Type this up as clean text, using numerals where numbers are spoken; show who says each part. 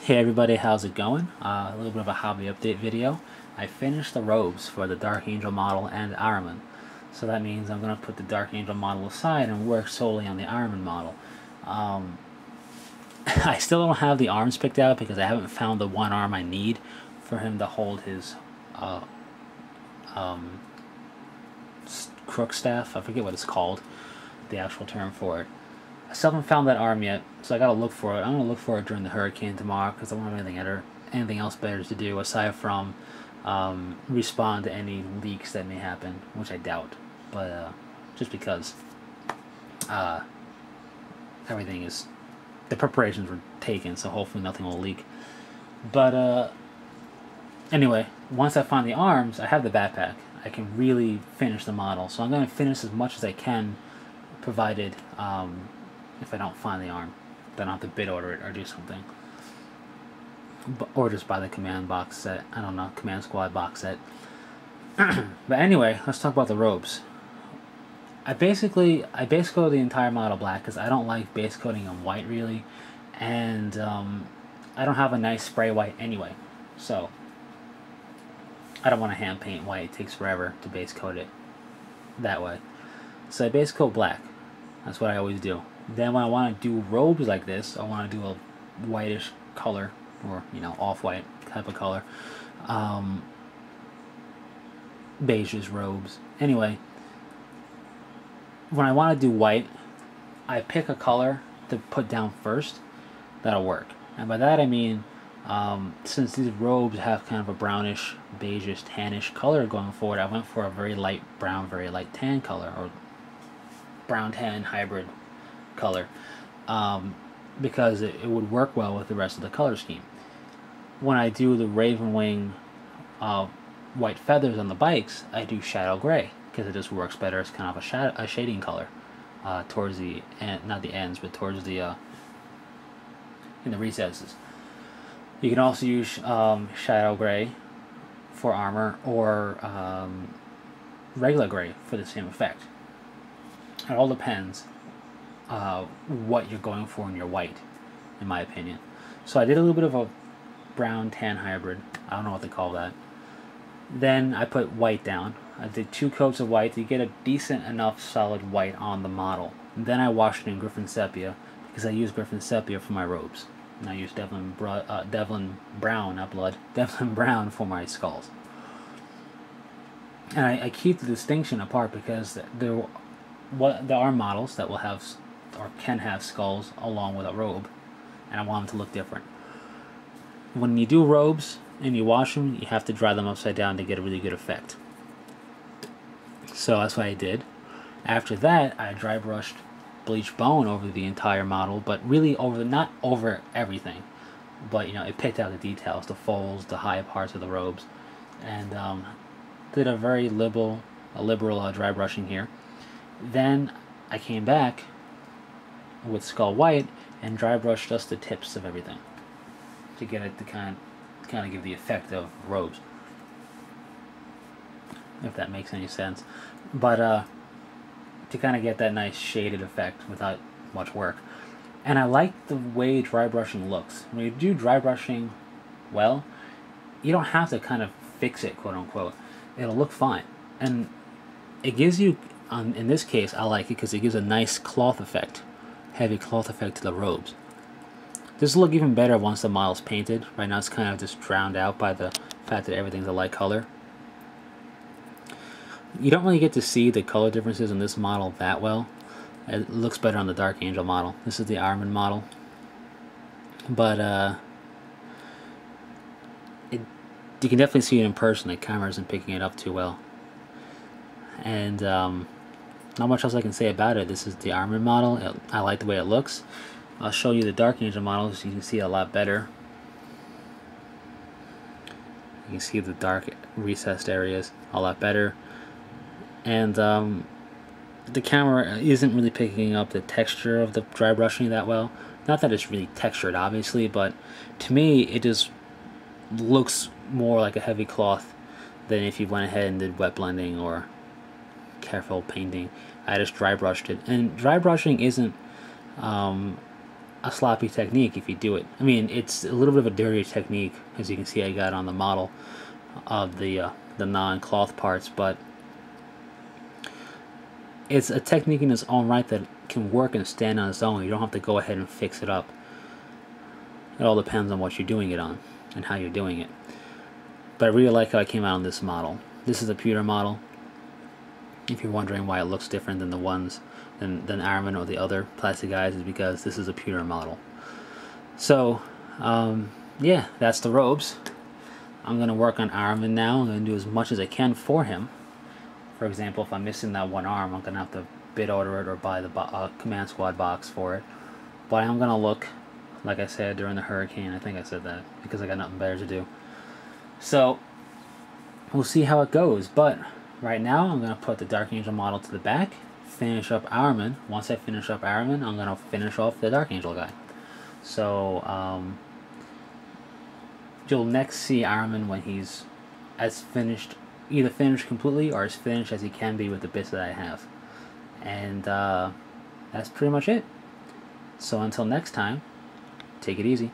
Speaker 1: Hey everybody, how's it going? A little bit of a hobby update video. I finished the robes for the Dark Angel model and Ahriman. So that means I'm going to put the Dark Angel model aside and work solely on the Ahriman model. I still don't have the arms picked out because I haven't found the one arm I need for him to hold his crook staff. I forget what it's called, the actual term for it. I still haven't found that arm yet, so I gotta look for it. I'm gonna look for it during the hurricane tomorrow because I don't have anything else better to do aside from respond to any leaks that may happen, which I doubt. But just because everything is, the preparations were taken, so hopefully nothing will leak. But anyway, once I find the arms, I have the backpack. I can really finish the model, so I'm gonna finish as much as I can, provided. If I don't find the arm, then I'll have to bid order it or do something. Or just buy the command box set. I don't know, command squad box set. But anyway, let's talk about the robes. I base coat the entire model black because I don't like base coating in white really, and I don't have a nice spray white anyway, so I don't want to hand paint white. It takes forever to base coat it that way. So I base coat black. That's what I always do. Then when I want to do robes like this, I want to do a whitish color, or off-white type of color. Beiges robes. Anyway, when I want to do white, I pick a color to put down first that'll work. And by that I mean, since these robes have kind of a brownish, beigeish, tannish color going forward, I went for a very light brown, very light tan color, or brown tan hybrid color, because it would work well with the rest of the color scheme. When I do the raven wing white feathers on the bikes, I do shadow gray because it just works better as kind of a shading color towards the end, not the ends, but towards the in the recesses. You can also use shadow gray for armor, or regular gray for the same effect. It all depends what you're going for in your white, in my opinion. So I did a little bit of a brown tan hybrid. I don't know what they call that. Then I put white down. I did 2 coats of white to get a decent enough solid white on the model. And then I washed it in Griffin Sepia because I use Griffin Sepia for my robes. And I use Devlin Brown, not blood, Devlin Brown for my skulls. And I keep the distinction apart because there are models that will have or can have skulls along with a robe, and I want them to look different. When you do robes and you wash them, you have to dry them upside down to get a really good effect. So that's what I did. After that, I dry brushed bleach bone over the entire model, but really not over everything, but it picked out the details, the folds, the high parts of the robes, and did a very liberal dry brushing here. Then I came back with skull white and dry brushed just the tips of everything to get it to kind of give the effect of robes, if that makes any sense. But to kind of get that nice shaded effect without much work. And I like the way dry brushing looks. When you do dry brushing well, you don't have to kind of fix it, quote unquote. It'll look fine, and it gives you, in this case, I like it because it gives a nice cloth effect, heavy cloth effect to the robes. This will look even better once the model's painted. Right now it's kind of just drowned out by the fact that everything's a light color. You don't really get to see the color differences in this model that well. It looks better on the Dark Angel model. This is the Ahriman model. But you can definitely see it in person. The camera isn't picking it up too well. And not much else I can say about it. This is the Ahriman model. I like the way it looks. I'll show you the Dark Angel model so you can see it a lot better. You can see the dark recessed areas a lot better. And the camera isn't really picking up the texture of the dry brushing that well. Not that it's really textured, obviously, but to me it just looks more like a heavy cloth than if you went ahead and did wet blending or careful painting. I just dry brushed it, and dry brushing isn't a sloppy technique if you do it. I mean, it's a little bit of a dirtier technique, as you can see I got on the model of the non-cloth parts, but it's a technique in its own right that can work and stand on its own. You don't have to go ahead and fix it up. It all depends on what you're doing it on and how you're doing it. But I really like how I came out on this model. This is a pewter model. If you're wondering why it looks different than the ones than Ahriman or the other plastic guys, is because this is a pewter model. So yeah, that's the robes. I'm gonna work on Ahriman now. I'm gonna do as much as I can for him. For example, if I'm missing that one arm, I'm gonna have to bid order it or buy the command squad box for it. But I'm gonna look, like I said during the hurricane, I think I said that because I got nothing better to do. So we'll see how it goes. But right now, I'm gonna put the Dark Angel model to the back, finish up Ahriman. Once I finish up Ahriman, I'm gonna finish off the Dark Angel guy. So you'll next see Ahriman when he's as finished, either finished completely or as finished as he can be with the bits that I have. And that's pretty much it. So until next time, take it easy.